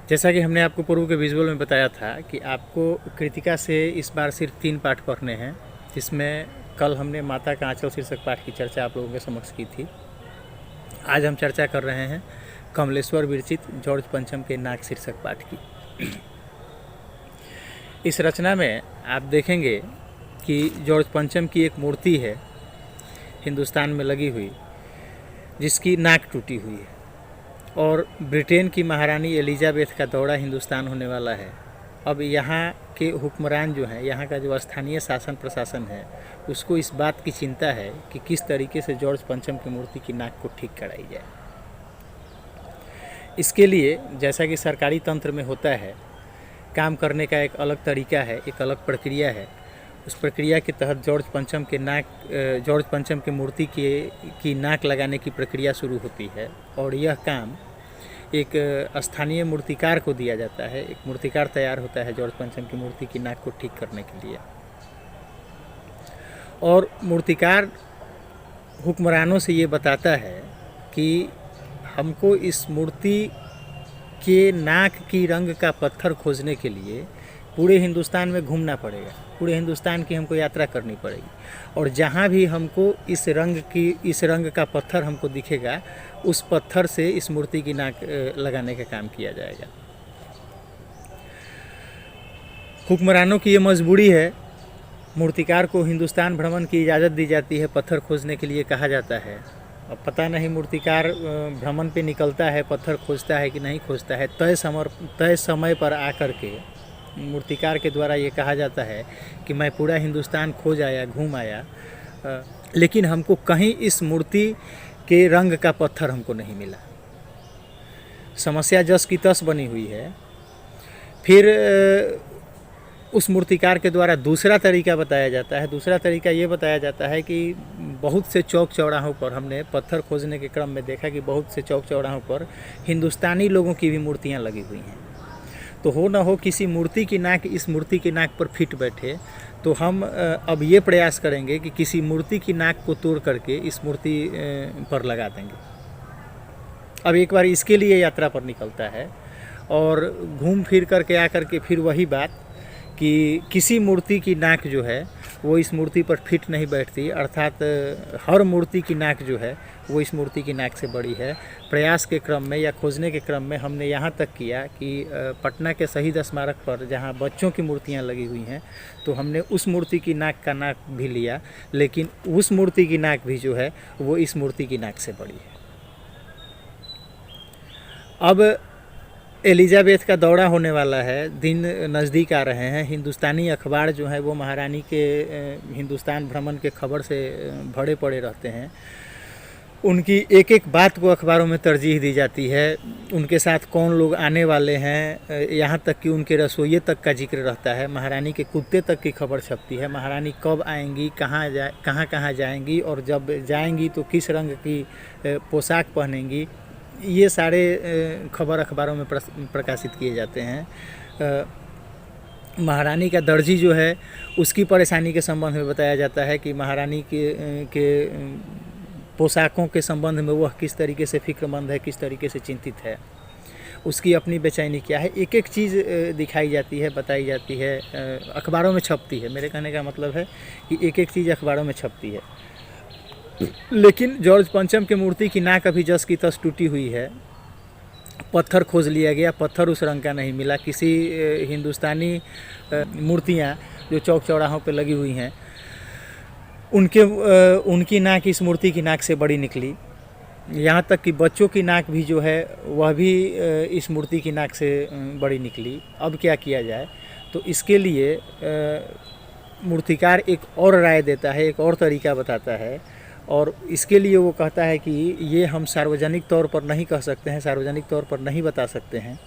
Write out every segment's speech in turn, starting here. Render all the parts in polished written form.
जैसा कि हमने आपको पूर्व के विजुअल में बताया था कि आपको कृतिका से इस बार सिर्फ 3 पाठ पढ़ने हैं, जिसमें कल हमने माता का आंचल शीर्षक पाठ की चर्चा आप लोगों के समक्ष की थी। आज हम चर्चा कर रहे हैं कमलेश्वर विरचित जॉर्ज पंचम के नाक शीर्षक पाठ की। इस रचना में आप देखेंगे कि जॉर्ज पंचम की एक मूर्ति है हिंदुस्तान में लगी हुई, जिसकी नाक टूटी हुई है, और ब्रिटेन की महारानी एलिजाबेथ का दौरा हिंदुस्तान होने वाला है। अब यहाँ के हुक्मरान जो हैं, यहाँ का जो स्थानीय शासन प्रशासन है, उसको इस बात की चिंता है कि किस तरीके से जॉर्ज पंचम की मूर्ति की नाक को ठीक कराई जाए। इसके लिए जैसा कि सरकारी तंत्र में होता है, काम करने का एक अलग तरीका है, एक अलग प्रक्रिया है। उस प्रक्रिया के तहत जॉर्ज पंचम की मूर्ति की नाक लगाने की प्रक्रिया शुरू होती है, और यह काम एक स्थानीय मूर्तिकार को दिया जाता है। एक मूर्तिकार तैयार होता है जॉर्ज पंचम की मूर्ति की नाक को ठीक करने के लिए, और मूर्तिकार हुक्मरानों से ये बताता है कि हमको इस मूर्ति के नाक की रंग का पत्थर खोजने के लिए पूरे हिंदुस्तान में घूमना पड़ेगा, पूरे हिंदुस्तान की हमको यात्रा करनी पड़ेगी, और जहाँ भी हमको इस रंग का पत्थर हमको दिखेगा, उस पत्थर से इस मूर्ति की नाक लगाने का काम किया जाएगा। हुक्मरानों की ये मजबूरी है। मूर्तिकार को हिंदुस्तान भ्रमण की इजाज़त दी जाती है, पत्थर खोजने के लिए कहा जाता है। अब पता नहीं मूर्तिकार भ्रमण पे निकलता है, पत्थर खोजता है कि नहीं खोजता है। तय समय पर आकर के मूर्तिकार के द्वारा ये कहा जाता है कि मैं पूरा हिंदुस्तान खोज आया, घूम आया, लेकिन हमको कहीं इस मूर्ति के रंग का पत्थर हमको नहीं मिला। समस्या जस की तस बनी हुई है। फिर उस मूर्तिकार के द्वारा दूसरा तरीका बताया जाता है। दूसरा तरीका ये बताया जाता है कि बहुत से चौक चौराहों पर हमने पत्थर खोजने के क्रम में देखा कि बहुत से चौक चौराहों पर हिंदुस्तानी लोगों की भी मूर्तियाँ लगी हुई हैं। तो हो ना हो किसी मूर्ति की नाक इस मूर्ति की नाक पर फिट बैठे, तो हम अब ये प्रयास करेंगे कि किसी मूर्ति की नाक को तोड़ करके इस मूर्ति पर लगा देंगे। अब एक बार इसके लिए यात्रा पर निकलता है, और घूम फिर करके आकर के फिर वही बात कि किसी मूर्ति की नाक जो है वो इस मूर्ति पर फिट नहीं बैठती, अर्थात हर मूर्ति की नाक जो है वो इस मूर्ति की नाक से बड़ी है। प्रयास के क्रम में या खोजने के क्रम में हमने यहाँ तक किया कि पटना के शहीद स्मारक पर जहाँ बच्चों की मूर्तियाँ लगी हुई हैं, तो हमने उस मूर्ति की नाक का नाक भी लिया, लेकिन उस मूर्ति की नाक भी जो है वो इस मूर्ति की नाक से बड़ी है। अब एलिजाबेथ का दौरा होने वाला है, दिन नज़दीक आ रहे हैं। हिंदुस्तानी अखबार जो है वो महारानी के हिंदुस्तान भ्रमण के खबर से भरे पड़े रहते हैं। उनकी एक एक बात को अखबारों में तरजीह दी जाती है। उनके साथ कौन लोग आने वाले हैं, यहाँ तक कि उनके रसोइये तक का जिक्र रहता है। महारानी के कुत्ते तक की खबर छपती है। महारानी कब आएंगी, कहाँ जाएंगी, और जब जाएंगी तो किस रंग की पोशाक पहनेंगी, ये सारे खबर अखबारों में प्रकाशित किए जाते हैं। महारानी का दर्जी जो है उसकी परेशानी के संबंध में बताया जाता है कि महारानी के पोशाकों के संबंध में वह किस तरीके से फिक्रमंद है, किस तरीके से चिंतित है, उसकी अपनी बेचैनी क्या है। एक एक चीज़ दिखाई जाती है, बताई जाती है, अखबारों में छपती है। मेरे कहने का मतलब है कि एक एक चीज़ अखबारों में छपती है। लेकिन जॉर्ज पंचम की मूर्ति की नाक अभी जस की तस टूटी हुई है। पत्थर खोज लिया गया, पत्थर उस रंग का नहीं मिला। किसी हिंदुस्तानी मूर्तियाँ जो चौक चौराहों पे लगी हुई हैं, उनकी नाक इस मूर्ति की नाक से बड़ी निकली। यहाँ तक कि बच्चों की नाक भी जो है वह भी इस मूर्ति की नाक से बड़ी निकली। अब क्या किया जाए? तो इसके लिए मूर्तिकार एक और राय देता है, एक और तरीका बताता है, और इसके लिए वो कहता है कि ये हम सार्वजनिक तौर पर नहीं कह सकते हैं, सार्वजनिक तौर पर नहीं बता सकते हैं।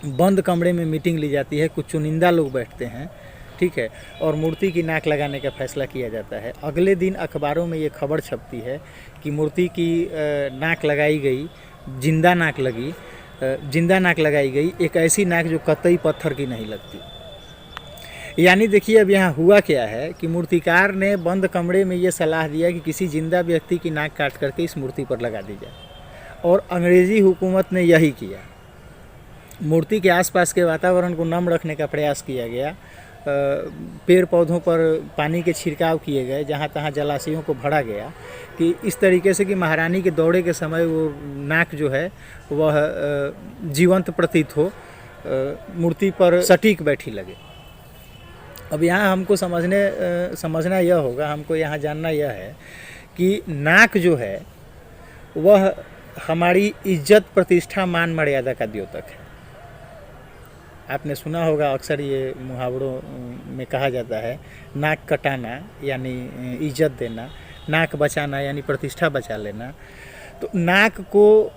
बंद कमरे में मीटिंग ली जाती है, कुछ चुनिंदा लोग बैठते हैं, ठीक है, और मूर्ति की नाक लगाने का फैसला किया जाता है। अगले दिन अखबारों में ये खबर छपती है कि मूर्ति की नाक लगाई गई, जिंदा नाक लगाई गई, एक ऐसी नाक जो कतई पत्थर की नहीं लगती। यानी देखिए अब यहाँ हुआ क्या है कि मूर्तिकार ने बंद कमरे में ये सलाह दिया कि किसी जिंदा व्यक्ति की नाक काट करके इस मूर्ति पर लगा दी जाए, और अंग्रेज़ी हुकूमत ने यही किया। मूर्ति के आसपास के वातावरण को नम रखने का प्रयास किया गया। पेड़ पौधों पर पानी के छिड़काव किए गए, जहाँ तहाँ जलाशयों को भरा गया कि इस तरीके से कि महारानी के दौरे के समय वो नाक जो है वह जीवंत प्रतीत हो, मूर्ति पर सटीक बैठी लगे। अब यहाँ हमको समझना यह होगा, हमको यहाँ जानना यह है कि नाक जो है वह हमारी इज्जत, प्रतिष्ठा, मान मर्यादा का द्योतक है। आपने सुना होगा अक्सर ये मुहावरों में कहा जाता है, नाक कटाना यानी इज्जत देना, नाक बचाना यानी प्रतिष्ठा बचा लेना। तो नाक को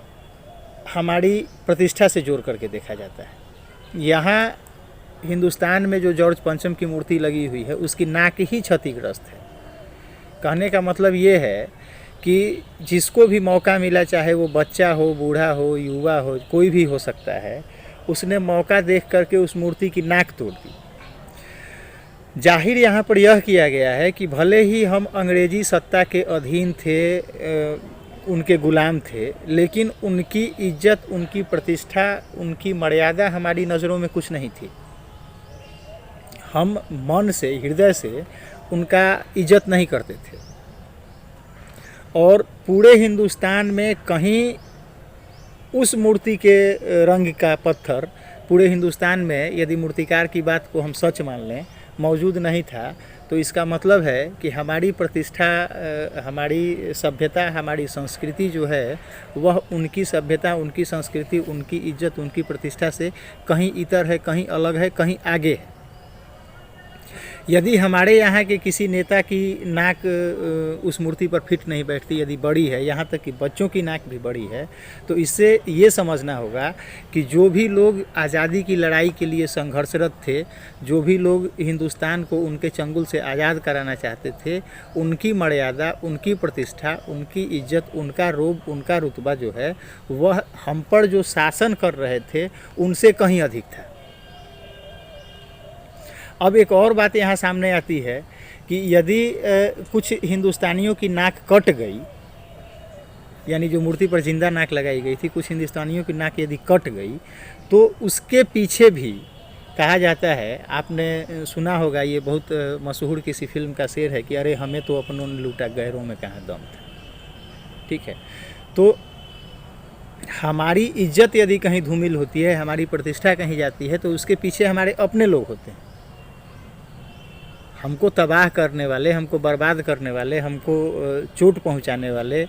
हमारी प्रतिष्ठा से जोड़ करके देखा जाता है। यहाँ हिंदुस्तान में जो जॉर्ज पंचम की मूर्ति लगी हुई है उसकी नाक ही क्षतिग्रस्त है। कहने का मतलब ये है कि जिसको भी मौका मिला, चाहे वो बच्चा हो, बूढ़ा हो, युवा हो, कोई भी हो सकता है, उसने मौका देख करके उस मूर्ति की नाक तोड़ दी। जाहिर यहाँ पर यह किया गया है कि भले ही हम अंग्रेजी सत्ता के अधीन थे, उनके गुलाम थे, लेकिन उनकी इज्जत, उनकी प्रतिष्ठा, उनकी मर्यादा हमारी नज़रों में कुछ नहीं थी। हम मन से, हृदय से उनका इज्जत नहीं करते थे। और पूरे हिंदुस्तान में कहीं उस मूर्ति के रंग का पत्थर पूरे हिंदुस्तान में, यदि मूर्तिकार की बात को हम सच मान लें, मौजूद नहीं था, तो इसका मतलब है कि हमारी प्रतिष्ठा, हमारी सभ्यता, हमारी संस्कृति जो है वह उनकी सभ्यता, उनकी संस्कृति, उनकी इज्जत, उनकी प्रतिष्ठा से कहीं इतर है, कहीं अलग है, कहीं आगे है। यदि हमारे यहाँ के किसी नेता की नाक उस मूर्ति पर फिट नहीं बैठती, यदि बड़ी है, यहाँ तक कि बच्चों की नाक भी बड़ी है, तो इससे ये समझना होगा कि जो भी लोग आज़ादी की लड़ाई के लिए संघर्षरत थे, जो भी लोग हिंदुस्तान को उनके चंगुल से आज़ाद कराना चाहते थे, उनकी मर्यादा, उनकी प्रतिष्ठा, उनकी इज्जत, उनका रोब, उनका रुतबा जो है वह हम पर जो शासन कर रहे थे उनसे कहीं अधिक था। अब एक और बात यहाँ सामने आती है कि यदि कुछ हिंदुस्तानियों की नाक कट गई, यानी जो मूर्ति पर जिंदा नाक लगाई गई थी, कुछ हिंदुस्तानियों की नाक यदि कट गई, तो उसके पीछे भी कहा जाता है, आपने सुना होगा, ये बहुत मशहूर किसी फिल्म का शेर है कि अरे हमें तो अपनों ने लूटा, गैरों में कहाँ दम था। ठीक है, तो हमारी इज्जत यदि कहीं धूमिल होती है, हमारी प्रतिष्ठा कहीं जाती है, तो उसके पीछे हमारे अपने लोग होते हैं। हमको तबाह करने वाले, हमको बर्बाद करने वाले, हमको चोट पहुंचाने वाले,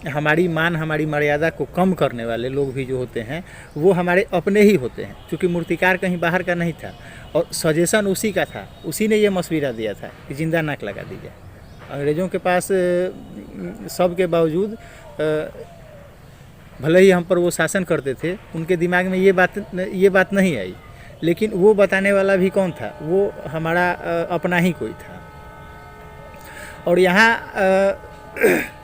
हमारी मान, हमारी मर्यादा को कम करने वाले लोग भी जो होते हैं वो हमारे अपने ही होते हैं। क्योंकि मूर्तिकार कहीं बाहर का नहीं था और सजेशन उसी का था, उसी ने ये मशविरा दिया था कि जिंदा नाक लगा दी जाए। अंग्रेज़ों के पास सब के बावजूद, भले ही हम पर वो शासन करते थे, उनके दिमाग में ये बात नहीं आई, लेकिन वो बताने वाला भी कौन था? वो हमारा अपना ही कोई था। और यहाँ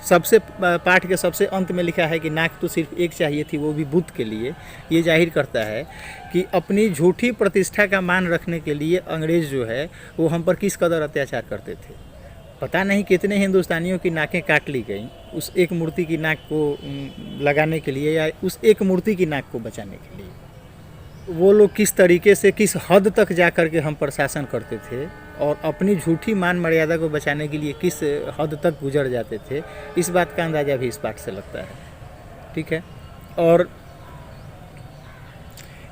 सबसे पाठ के सबसे अंत में लिखा है कि नाक तो सिर्फ एक चाहिए थी, वो भी बुद्ध के लिए। ये जाहिर करता है कि अपनी झूठी प्रतिष्ठा का मान रखने के लिए अंग्रेज़ जो है वो हम पर किस कदर अत्याचार करते थे। पता नहीं कितने हिंदुस्तानियों की नाकें काट ली गई उस एक मूर्ति की नाक को लगाने के लिए, या उस एक मूर्ति की नाक को बचाने के लिए। वो लोग किस तरीके से, किस हद तक जा कर के हम पर शासन करते थे और अपनी झूठी मान मर्यादा को बचाने के लिए किस हद तक गुजर जाते थे, इस बात का अंदाज़ा भी इस पाठ से लगता है। ठीक है, और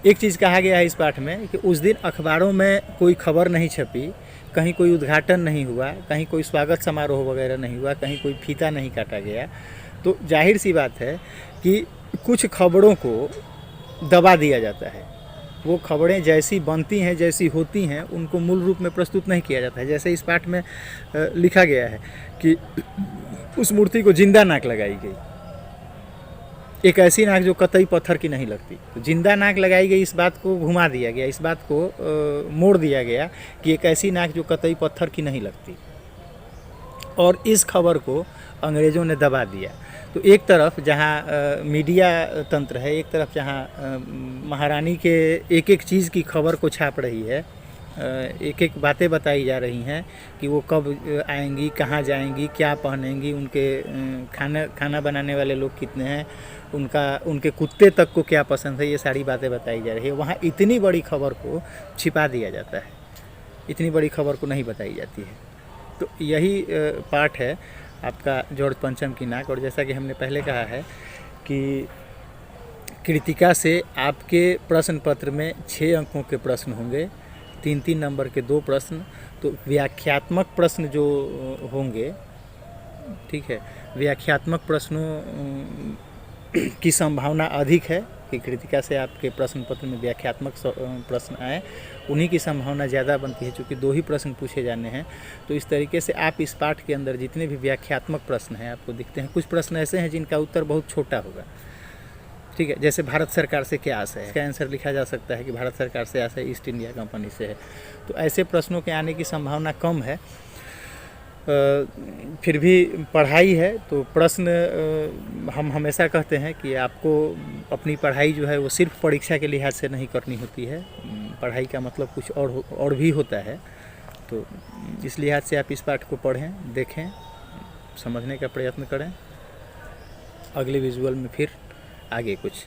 एक चीज़ कहा गया है इस पाठ में कि उस दिन अखबारों में कोई खबर नहीं छपी, कहीं कोई उद्घाटन नहीं हुआ, कहीं कोई स्वागत समारोह वगैरह नहीं हुआ, कहीं कोई फीता नहीं काटा गया। तो जाहिर सी बात है कि कुछ खबरों को दबा दिया जाता है। वो खबरें जैसी बनती हैं, जैसी होती हैं, उनको मूल रूप में प्रस्तुत नहीं किया जाता है। जैसे इस पाठ में लिखा गया है कि उस मूर्ति को जिंदा नाक लगाई गई, एक ऐसी नाक जो कतई पत्थर की नहीं लगती। तो जिंदा नाक लगाई गई, इस बात को घुमा दिया गया, इस बात को मोड़ दिया गया कि एक ऐसी नाक जो कतई पत्थर की नहीं लगती, और इस खबर को अंग्रेज़ों ने दबा दिया। तो एक तरफ जहाँ मीडिया तंत्र है, एक तरफ जहाँ महारानी के एक एक चीज़ की खबर को छाप रही है, एक एक बातें बताई जा रही हैं कि वो कब आएंगी, कहाँ जाएंगी, क्या पहनेंगी, उनके खाना बनाने वाले लोग कितने हैं, उनके कुत्ते तक को क्या पसंद है, ये सारी बातें बताई जा रही है। वहाँ इतनी बड़ी खबर को छिपा दिया जाता है, इतनी बड़ी खबर को नहीं बताई जाती है। तो यही पार्ट है आपका जॉर्ज पंचम की नाक। और जैसा कि हमने पहले कहा है कि कृतिका से आपके प्रश्न पत्र में 6 अंकों के प्रश्न होंगे, 3-3 नंबर के 2 प्रश्न। तो व्याख्यात्मक प्रश्न जो होंगे, ठीक है, व्याख्यात्मक प्रश्नों की संभावना अधिक है कि कृतिका से आपके प्रश्न पत्र में व्याख्यात्मक प्रश्न आए, उन्हीं की संभावना ज़्यादा बनती है, क्योंकि 2 ही प्रश्न पूछे जाने हैं। तो इस तरीके से आप इस पाठ के अंदर जितने भी व्याख्यात्मक प्रश्न हैं आपको दिखते हैं। कुछ प्रश्न ऐसे हैं जिनका उत्तर बहुत छोटा होगा, ठीक है, जैसे भारत सरकार से क्या आशय है, इसका आंसर लिखा जा सकता है कि भारत सरकार से आशय ईस्ट इंडिया कंपनी से है। तो ऐसे प्रश्नों के आने की संभावना कम है। फिर भी पढ़ाई है तो प्रश्न हम हमेशा कहते हैं कि आपको अपनी पढ़ाई जो है वो सिर्फ परीक्षा के लिहाज से नहीं करनी होती है। पढ़ाई का मतलब कुछ और भी होता है। तो इस लिहाज से आप इस पाठ को पढ़ें, देखें, समझने का प्रयत्न करें। अगले विजुअल में फिर आगे कुछ